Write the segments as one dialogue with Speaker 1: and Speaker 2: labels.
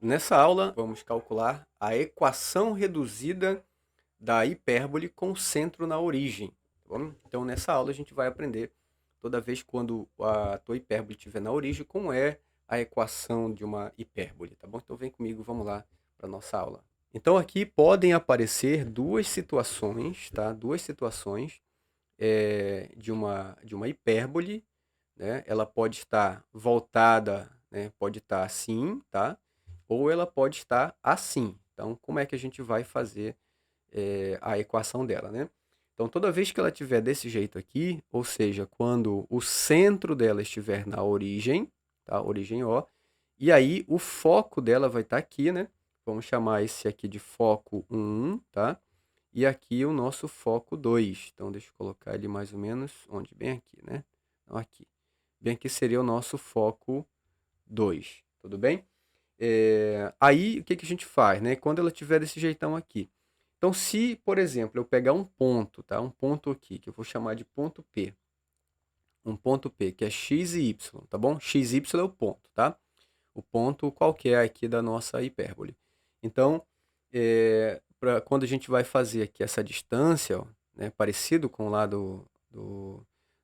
Speaker 1: Nessa aula, vamos calcular a equação reduzida da hipérbole com centro na origem. Tá bom? Então, nessa aula, a gente vai aprender, toda vez quando a tua hipérbole estiver na origem, como é a equação de uma hipérbole. Tá bom? Então, vem comigo, vamos lá para a nossa aula. Então, aqui podem aparecer duas situações, tá? Duas situações de uma hipérbole, né? Ela pode estar voltada, né? Pode estar assim, tá? Ou ela pode estar assim. Então, como é que a gente vai fazer a equação dela, né? Então, toda vez que ela estiver desse jeito aqui, ou seja, quando o centro dela estiver na origem, tá? Origem O, e aí o foco dela vai estar aqui, né? Vamos chamar esse aqui de foco 1, tá? E aqui o nosso foco 2. Então, deixa eu colocar ele mais ou menos onde? Bem aqui, né? Então, aqui. Bem aqui seria o nosso foco 2, tudo bem? Aí, o que a gente faz, né? Quando ela estiver desse jeitão aqui. Então, se, por exemplo, eu pegar um ponto, tá? Um ponto aqui, que eu vou chamar de ponto P. Um ponto P, que é x e y, tá bom? X e y é o ponto, tá? O ponto qualquer aqui da nossa hipérbole. Então, quando a gente vai fazer aqui essa distância, ó, né? Parecido com o lado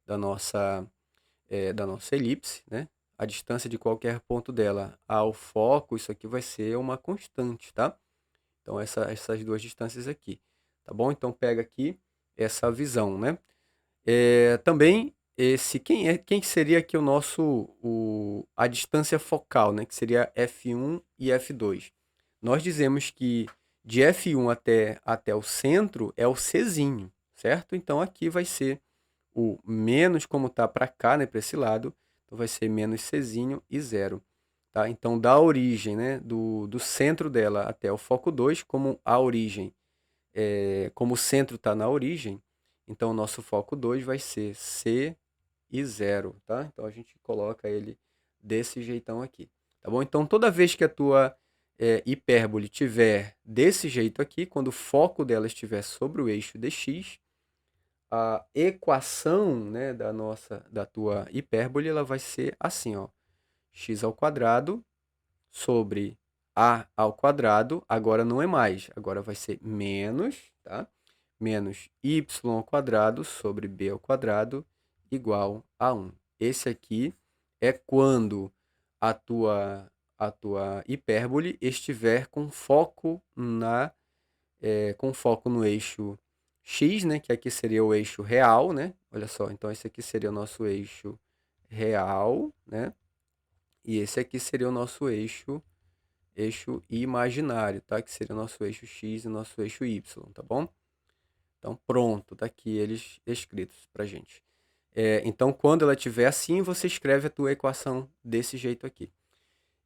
Speaker 1: da nossa da nossa elipse, né? A distância de qualquer ponto dela ao foco, isso aqui vai ser uma constante, tá? Então, essas duas distâncias aqui, tá bom? Então, pega aqui essa visão, né? Também, quem seria aqui a distância focal, né? Que seria F1 e F2. Nós dizemos que de F1 até o centro é o Czinho, certo? Então, aqui vai ser o menos, como está para cá, né, para esse lado, então vai ser menos Czinho e zero. Tá? Então, da origem, né, do centro dela até o foco 2, como a origem, como o centro está na origem, então o nosso foco 2 vai ser C e zero. Tá? Então, a gente coloca ele desse jeitão aqui. Tá bom? Então, toda vez que a tua hipérbole tiver desse jeito aqui, quando o foco dela estiver sobre o eixo dx, a equação, né, da tua hipérbole, ela vai ser assim, ó, x ao quadrado sobre a ao quadrado, agora não é mais, agora vai ser menos, tá? Menos y ao quadrado sobre b ao quadrado igual a 1. Esse aqui é quando a tua hipérbole estiver com foco no eixo x, né, que aqui seria o eixo real, né? Olha só, então esse aqui seria o nosso eixo real, né? E esse aqui seria o nosso eixo imaginário, tá? Que seria o nosso eixo x e o nosso eixo y, tá bom? Então pronto, tá aqui eles escritos pra gente. Então quando ela estiver assim, você escreve a tua equação desse jeito aqui.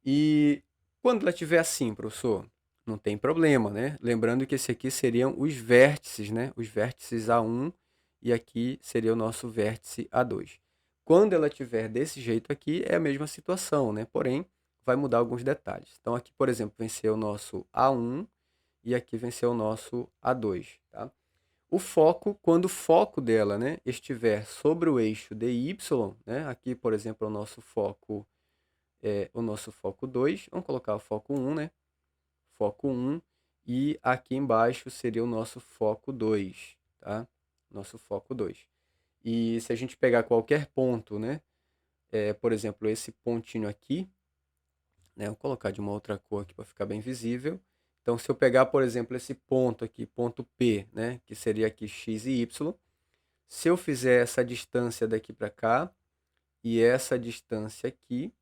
Speaker 1: E quando ela estiver assim, professor, não tem problema, né? Lembrando que esse aqui seriam os vértices, né? Os vértices A1 e aqui seria o nosso vértice A2. Quando ela estiver desse jeito aqui, é a mesma situação, né? Porém, vai mudar alguns detalhes. Então, aqui, por exemplo, venceu o nosso A1 e aqui venceu o nosso A2, tá? O foco, quando o foco dela, né, estiver sobre o eixo DY, né? Aqui, por exemplo, é o nosso foco 2. Vamos colocar o foco 1, né? Foco 1. E aqui embaixo seria o nosso foco 2, tá? Nosso foco 2. E se a gente pegar qualquer ponto, né? Por exemplo, esse pontinho aqui, né? Vou colocar de uma outra cor aqui para ficar bem visível. Então, se eu pegar, por exemplo, esse ponto aqui, ponto P, né? Que seria aqui x e y. Se eu fizer essa distância daqui para cá e essa distância aqui,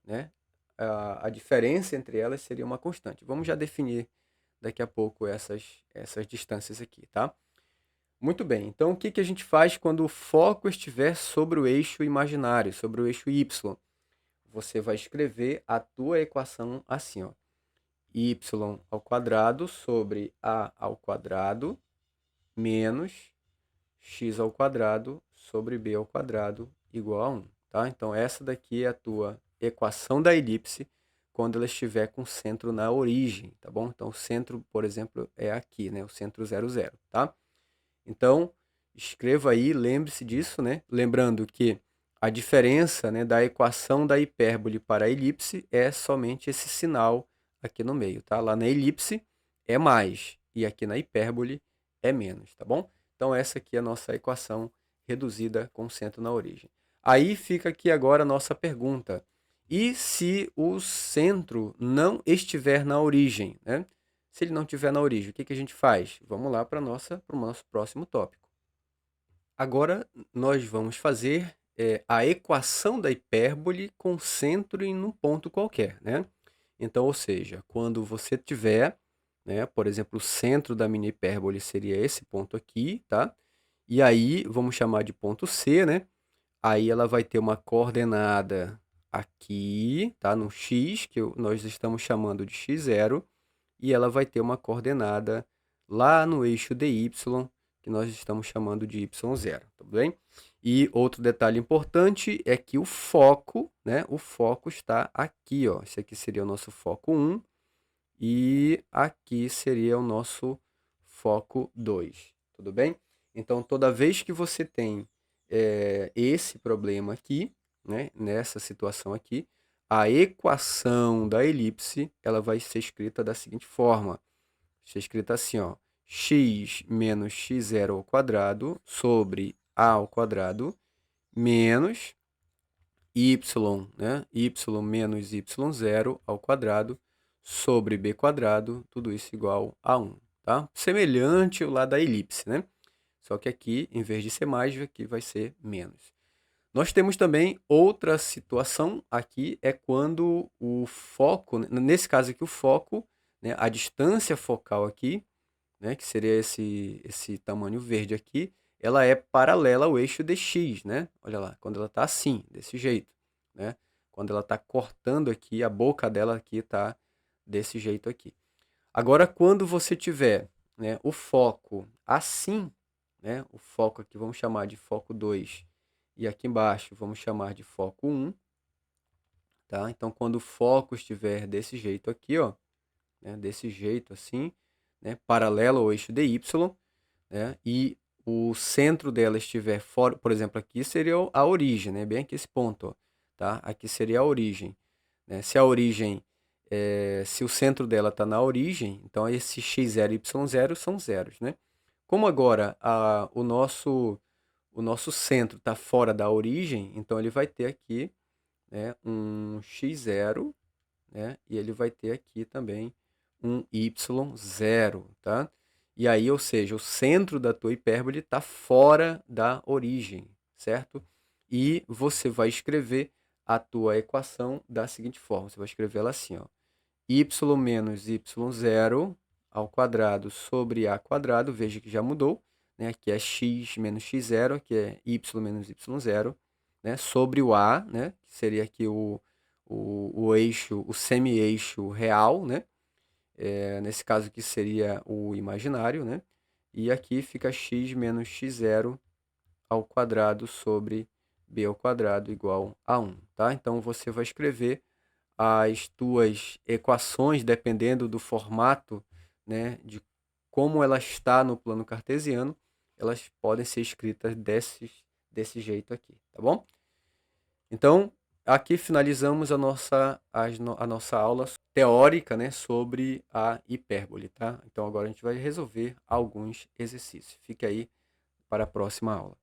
Speaker 1: né? A diferença entre elas seria uma constante. Vamos já definir daqui a pouco essas distâncias aqui, tá? Muito bem, então o que a gente faz quando o foco estiver sobre o eixo imaginário, sobre o eixo y? Você vai escrever a tua equação assim, ó. Y ao quadrado sobre a ao quadrado menos x ao quadrado sobre b ao quadrado igual a 1. Tá? Então, essa daqui é a tua equação da elipse quando ela estiver com o centro na origem, tá bom? Então, o centro, por exemplo, é aqui, né? O centro 0, 0, tá? Então, escreva aí, lembre-se disso, né? Lembrando que a diferença, né, da equação da hipérbole para a elipse é somente esse sinal aqui no meio, tá? Lá na elipse é mais e aqui na hipérbole é menos, tá bom? Então essa aqui é a nossa equação reduzida com centro na origem. Aí fica aqui agora a nossa pergunta. E se o centro não estiver na origem, né? Se ele não estiver na origem, o que a gente faz? Vamos lá para o nosso próximo tópico. Agora nós vamos fazer a equação da hipérbole com centro em um ponto qualquer, né? Então, ou seja, quando você tiver, né, por exemplo, o centro da mini hipérbole seria esse ponto aqui, tá? E aí, vamos chamar de ponto C, né? Aí ela vai ter uma coordenada aqui, tá? No x, que nós estamos chamando de x0, e ela vai ter uma coordenada lá no eixo dy, que nós estamos chamando de y0, tá bem? E outro detalhe importante é que o foco, né? O foco está aqui, ó. Esse aqui seria o nosso foco 1 e aqui seria o nosso foco 2, tudo bem? Então, toda vez que você tem esse problema aqui, né? Nessa situação aqui, a equação da elipse ela vai ser escrita da seguinte forma. Vai ser escrita assim, ó, x menos x0 ao quadrado sobre a ao quadrado menos y, né? Y menos y0 ao quadrado sobre b quadrado, tudo isso igual a 1, tá? Semelhante ao lá da elipse, né? Só que aqui, em vez de ser mais, aqui vai ser menos. Nós temos também outra situação aqui, é quando o foco, nesse caso aqui o foco, né, a distância focal aqui, né, que seria esse tamanho verde aqui, ela é paralela ao eixo dx, né? Olha lá, quando ela está assim, desse jeito, né? Quando ela está cortando aqui, a boca dela aqui está desse jeito aqui. Agora, quando você tiver, né, o foco assim, né, o foco aqui vamos chamar de foco 2 e aqui embaixo vamos chamar de foco 1, tá? Então, quando o foco estiver desse jeito aqui, ó, né, desse jeito assim, né, paralelo ao eixo dy, né, e o centro dela estiver fora, por exemplo, aqui seria a origem, né, bem aqui esse ponto, ó, tá? Aqui seria a origem, né? Se a origem, se o centro dela está na origem, então esse x0 e y0 são zeros, né? Como agora o nosso centro está fora da origem, então ele vai ter aqui, né, um x0, né, e ele vai ter aqui também um y0, tá? E aí, ou seja, o centro da tua hipérbole está fora da origem, certo? E você vai escrever a tua equação da seguinte forma. Você vai escrever ela assim, ó. Y menos y0 ao quadrado sobre a quadrado. Veja que já mudou, né? Aqui é x menos x0, aqui é y menos y0, né? Sobre o a, né? Que seria aqui o eixo, o semi-eixo real, né? Nesse caso aqui seria o imaginário, né? E aqui fica x menos x0 ao quadrado sobre b ao quadrado igual a 1, tá? Então, você vai escrever as tuas equações, dependendo do formato, né, de como ela está no plano cartesiano, elas podem ser escritas desse jeito aqui, tá bom? Então, aqui finalizamos a nossa aula teórica, né, sobre a hipérbole, tá? Então, agora a gente vai resolver alguns exercícios. Fique aí para a próxima aula.